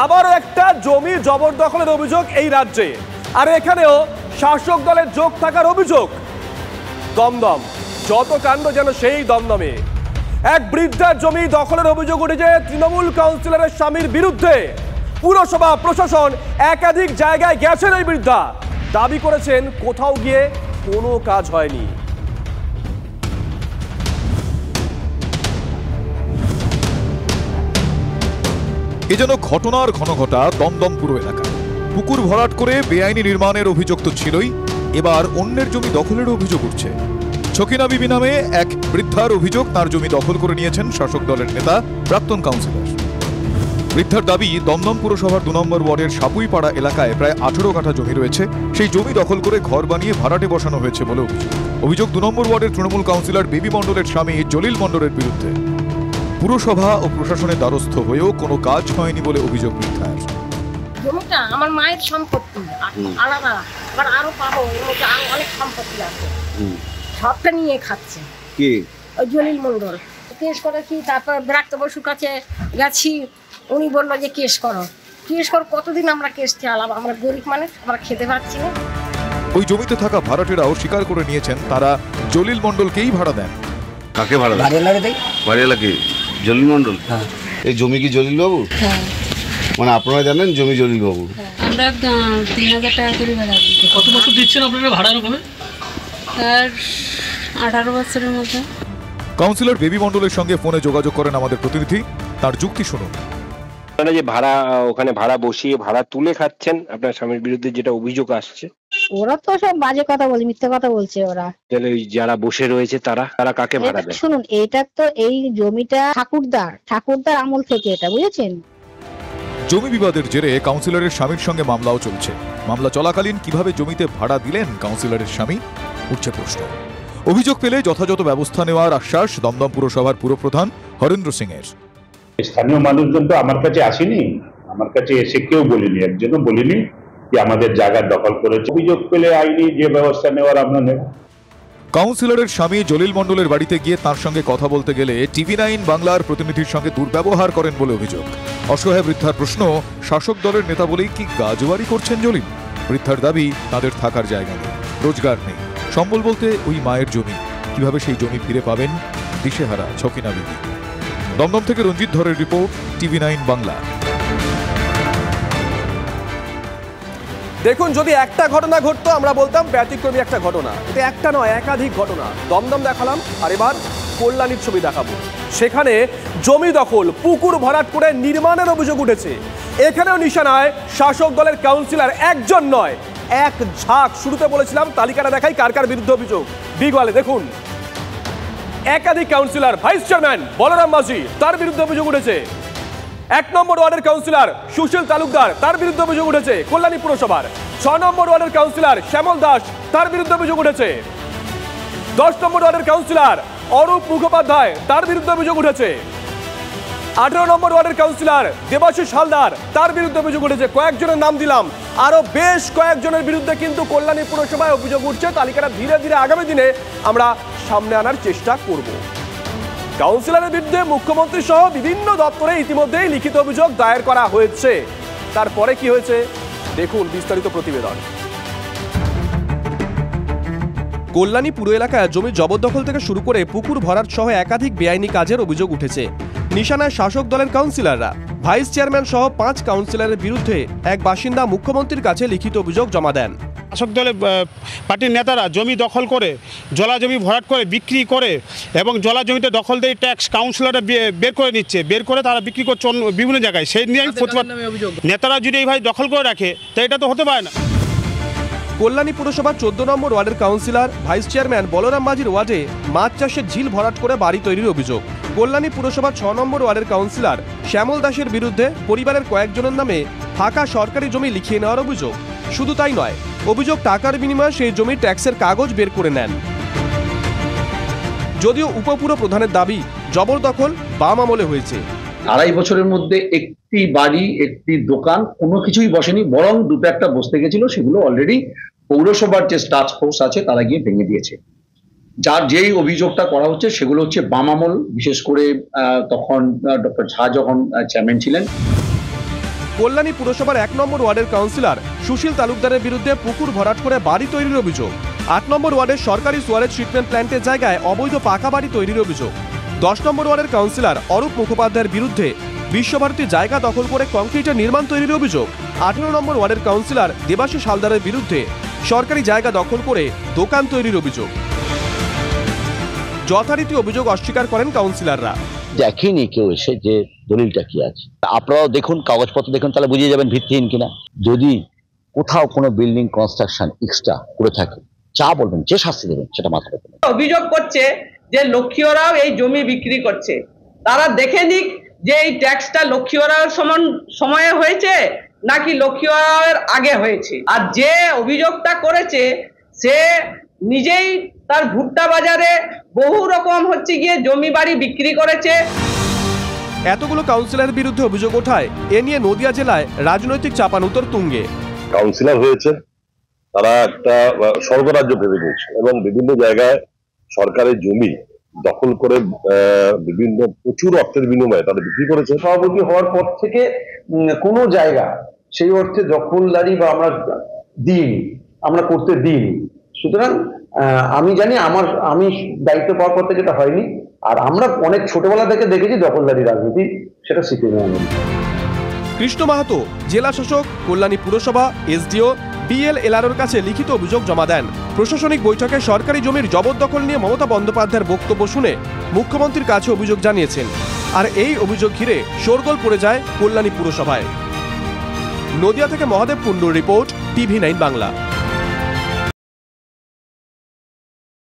আবারও একটা জমি জবরদখলের অভিযোগ এই রাজ্যে, আর এখানেও শাসক দলের যোগ থাকার অভিযোগ। দমদম, যত কাণ্ড যেন সেই দমদমে। এক বৃদ্ধার জমি দখলের অভিযোগ উঠেছে তৃণমূল কাউন্সিলরের স্বামীর বিরুদ্ধে। পুরসভা প্রশাসন একাধিক জায়গায় গেছেন ওই বৃদ্ধা, দাবি করেছেন কোথাও গিয়ে কোনো কাজ হয়নি। এ যেন ঘটনার ঘনঘটা দমদম পুরো এলাকা। পুকুর ভরাট করে বেআইনি নির্মাণের অভিযোগ তো ছিলই, এবার অন্যের জমি দখলের অভিযোগ উঠছে। ছকিনা বিবি নামে এক বৃদ্ধার অভিযোগ, তার জমি দখল করে নিয়েছেন শাসক দলের নেতা প্রাক্তন কাউন্সিলর। বৃদ্ধার দাবি, দমদম পুরসভার 2 নম্বর ওয়ার্ডের সাপুইপাড়া এলাকায় প্রায় 18 কাঠা জমি রয়েছে, সেই জমি দখল করে ঘর বানিয়ে ভাড়াটে বসানো হয়েছে বলে অভিযোগ 2 নম্বর ওয়ার্ডের তৃণমূল কাউন্সিলর বেবি মণ্ডলের স্বামী জলিল মণ্ডলের বিরুদ্ধে। পুরসভা ও প্রশাসনের দ্বারস্থ হয়েও কোনো কাজ হয়নি বলে অভিযোগ বৃদ্ধার। জমিটা আমার মায়ের সম্পত্তি, আলাদা আবার আরো পাবো, এর মধ্যে আরো অনেক সম্পত্তি আছে, সবটা নিয়ে খাচ্ছে। কি ওই জলিল মণ্ডল কেস করেছি, তারপর বিরাক্ত বসুর কাছে গেছি, উনি বললো যে কেস করো। কতদিন আমরা কেস চালাম, আমরা গরিব মানুষ, আমরা খেতে পারছি না। ওই জমিতে থাকা ভাড়াটেরাও স্বীকার করে নিয়েছেন তারা জলিল মণ্ডলকেই ভাড়া দেন। কাকে ভাড়া দেন? বাড়িওয়ালাকে, জলিল মণ্ডল। এই জমি কি জলিল বাবু? মানে আপনারা জানেন জমি জলিল বাবু? আমরা 3000 টাকা করে ভাড়া দিই। কত বছর দিচ্ছেন আপনারা ভাড়ার ভাবে? আর 18 বছরের মধ্যে। কাউন্সিলর বেবি মণ্ডলের সঙ্গে ফোনে যোগাযোগ করেন আমাদের প্রতিনিধি, তার যুক্তি শুনুন। আপনারা যে ভাড়া, ওখানে ভাড়া বসিয়ে ভাড়া তুলে খাচ্ছেন, আপনার স্বামীর বিরুদ্ধে যেটা অভিযোগ আসছে। ওরা তো সব বাজে কথা বলে, মিথ্যে কথা বলছে ওরা। তাহলে যারা বসে রয়েছে তারা কাকে ভাড়া দেয়? শুনুন, এটা তো এই জমিটা ঠাকুরদার আমল থেকে, এটা বুঝেছেন। জমি বিবাদের জেরে কাউন্সিলরের স্বামীর সঙ্গে মামলাও চলছে। মামলা চলাকালীন কিভাবে জমিতে ভাড়া দিলেন কাউন্সিলরের স্বামী, উঠছে প্রশ্ন। অভিযোগ পেলে যথাযথ ব্যবস্থা নেওয়ার আশ্বাস দমদম পুরসভার পুরপ্রধান হরেন্দ্র সিং এর। স্থানীয় মানুষজন তো আমার কাছে আসেনি, আমার কাছে এসে কেউ বলিনি, একজনও বলিনি যে আমাদের জায়গা দখল করেছে। অভিযোগ পেলে আইনি যে ব্যবস্থা নেওয়ার আমরা নেব। কাউন্সিলরের স্বামী জলিল মণ্ডলের বাড়িতে গিয়ে তার সঙ্গে কথা বলতে গেলে TV9 বাংলার প্রতিনিধির সঙ্গে দুর্ব্যবহার করেন বলে অভিযোগ। অসহায় বৃদ্ধার প্রশ্ন, শাসক দলের নেতা বলেই কি গাজোয়ারি করছেন জলিল? বৃদ্ধার দাবি, তাদের থাকার জায়গা নেই, রোজগার নেই, সম্বল বলতে ওই মায়ের জমি। কিভাবে সেই জমি ফিরে পাবেন দিশেহারা ছকিনা বিবি। দমদম থেকে রঞ্জিত ধরের রিপোর্ট, TV9 বাংলা। দেখুন, যদি একটা ঘটনা ঘটতো আমরা বলতাম ব্যতিক্রমী একটা ঘটনা, এটা একটা নয়, একাধিক ঘটনা। দমদম দেখালাম, আর এবার কল্যাণীর ছবি দেখাবো। সেখানে জমি দখল, পুকুর ভরাট করে নির্মাণের অভিযোগ উঠেছে। এখানেও নিশানায় শাসক দলের কাউন্সিলর, একজন নয়, এক ঝাঁক। শুরুতে বলেছিলাম তালিকাটা দেখাই কার কার বিরুদ্ধে অভিযোগ। বিগওয়ালে দেখুন, একাধিক কাউন্সিলর, ভাইস চেয়ারম্যান বলরাম মাঝি, তার বিরুদ্ধে অভিযোগ উঠেছে। 1 নম্বর ওয়ার্ডের কাউন্সিলর সুশীল তালুকদার, তার বিরুদ্ধে অভিযোগ উঠেছে। কল্যাণী পুরসভার 6 নম্বর ওয়ার্ডের কাউন্সিলর শ্যামল দাস, তার বিরুদ্ধে অভিযোগ উঠেছে। 10 নম্বর ওয়ার্ডের কাউন্সিলর অরূপ মুখোপাধ্যায়, তার বিরুদ্ধে অভিযোগ উঠেছে। 18 নম্বর ওয়ার্ডের কাউন্সিলর দেবাশিস হালদার, তার বিরুদ্ধে অভিযোগ উঠেছে। কয়েকজনের নাম দিলাম, আরো বেশ কয়েকজনের বিরুদ্ধে কিন্তু কল্যাণী পুরসভায় অভিযোগ উঠছে। তালিকাটা ধীরে ধীরে আগামী দিনে আমরা সামনে আনার চেষ্টা করব। কাউন্সিলরের বিরুদ্ধে মুখ্যমন্ত্রী সহ বিভিন্ন দপ্তরে ইতিমধ্যেই লিখিত অভিযোগ দায়ের করা হয়েছে। তারপরে কি হয়েছে দেখুন বিস্তারিত প্রতিবেদন। কল্যাণী পুরো এলাকায় জমি জবরদখল থেকে শুরু করে পুকুর ভরাট সহ একাধিক বেআইনি কাজের অভিযোগ উঠেছে। নিশানায় শাসক দলের কাউন্সিলররা। ভাইস চেয়ারম্যান সহ 5 কাউন্সিলরের বিরুদ্ধে এক বাসিন্দা মুখ্যমন্ত্রীর কাছে লিখিত অভিযোগ জমা দেন। শাসক দলের পার্টির নেতারা জমি দখল করে, জলা জমি ভরাট করে বিক্রি করে, এবং জলা জমিতে দখল দিয়ে ট্যাক্স কাউন্সিলররা বের করে নিচ্ছে, বের করে তারা বিক্রি করছে বিভিন্ন জায়গায়। সেই নিয়ে প্রতিবাদ। নেতারা যদি এইভাবে দখল করে রাখে তো এটা তো হতে পারে না। কল্যাণী পুরসভার 14 নম্বর ওয়ার্ডের কাউন্সিলর ভাইস চেয়ারম্যান বলরাম মাঝির ওয়ার্ডে মাছ চাষের ঝিল ভরাট করে বাড়ি তৈরির অভিযোগ। কল্যাণী পুরসভার 6 নম্বর ওয়ার্ডের কাউন্সিলর শ্যামল দাসের বিরুদ্ধে পরিবারের কয়েকজনের নামে ফাঁকা সরকারি জমি লিখিয়ে নেওয়ার অভিযোগ। শুধু তাই নয়, অভিযোগ টাকার বিনিময়ে সেই জমির ট্যাক্সের কাগজ বের করে নেন। যদিও উপপুর প্রধানের দাবি জবরদখল বাম আমলে হয়েছে। 2.5 বছরের মধ্যে একটি বাড়ি, একটি দোকান, কোনো কিছুই বসেনি, বরং দুটো একটা বসতে গেছিল, সেগুলো অলরেডি পৌরসভার যে টাস্ক ফোর্স আছে তারা গিয়ে ভেঙে দিয়েছে। যার যেই অভিযোগটা করা হচ্ছে সেগুলো হচ্ছে বাম আমল, বিশেষ করে তখন ডক্টর ঝা যখন চেয়ারম্যান ছিলেন। কল্যাণী পুরসভার 1 নম্বর ওয়ার্ডের কাউন্সিলর সুশীল তালুকদারের বিরুদ্ধে পুকুর ভরাট করে বাড়ি তৈরির অভিযোগ। 8 নম্বর ওয়ার্ডের সরকারি সুয়ারেজ ট্রিটমেন্ট প্ল্যান্টের জায়গায় অবৈধ পাকা বাড়ি তৈরির অভিযোগ। 10 নম্বর ওয়ার্ডের কাউন্সিলর অরূপ মুখোপাধ্যায়ের বিরুদ্ধে বিশ্বভারতী জায়গা দখল করে কংক্রিটের নির্মাণ তৈরির অভিযোগ। 18 নম্বর ওয়ার্ডের কাউন্সিলর দেবাশিস হালদারের বিরুদ্ধে সরকারি জায়গা দখল করে দোকান তৈরির অভিযোগ। যথারীতি অভিযোগ অস্বীকার করেন কাউন্সিলররা। দেখেনি কেউ এসে যে দলিলটা কি আছে। আপনারাও দেখুন, কাগজপত্র দেখুন, তাহলে বুঝিয়ে যাবেন ভিত্তিহীন কিনা। যদি কোথাও কোনো বিল্ডিং কনস্ট্রাকশন এক্সট্রা করে থাকে, যা বলবেন, যে শাস্তি দেবেন সেটা মাথায় রাখবেন। অভিযোগ করছে যে লক্ষ্মীওরাও এই জমি বিক্রি করছে। তারা দেখে নিক যে এই ট্যাক্সটা লক্ষ্মীওরার সময়ে হয়েছে নাকি লক্ষ্মীওরার আগে হয়েছে। আর যে অভিযোগটা করেছে সে নিজেই তার ভুট্টা বাজারে বহু রকম জমি বাড়ি বিক্রি করেছে। এতগুলো কাউন্সিলরের বিরুদ্ধে অভিযোগ ওঠায় এ নিয়ে নদিয়া জেলায় রাজনৈতিক চাপানুতর তুঙ্গে। কাউন্সিলর হয়েছে, তারা একটা স্বর্গরাজ্য ভেবে নিয়েছে এবং বিভিন্ন জায়গায় সরকারের জমি দখল করে বিভিন্ন প্রচুর অর্থের বিনিময়ে তাদের বিক্রি করেছে। সভাপতি হওয়ার পর থেকে কোনো জায়গা সেই অর্থে দখলদারি বা আমরা করতে দিইনি। সুতরাং আমি জানি, আমি দায়িত্ব পাওয়ার পর থেকে যেটা হয়নি। আর আমরা অনেক ছোটবেলা থেকে দেখেছি দখলদারি রাজনীতি, সেটা শিখে নেওয়া। কৃষ্ণ মাহাতো জেলা শাসক, কল্যাণী পুরসভা, এসডিও, বিএলএলআরওর কাছে লিখিত অভিযোগ জমা দেন। প্রশাসনিক বৈঠকে সরকারি জমির জবরদখল নিয়ে মমতা বন্দ্যোপাধ্যায়ের বক্তব্য শুনে মুখ্যমন্ত্রীর কাছে অভিযোগ জানিয়েছেন। আর এই অভিযোগ ঘিরে শোরগোল পড়ে যায় কল্যাণী পুরসভায়। নদিয়া থেকে মহাদেব কুণ্ডুর রিপোর্ট, TV9 বাংলা।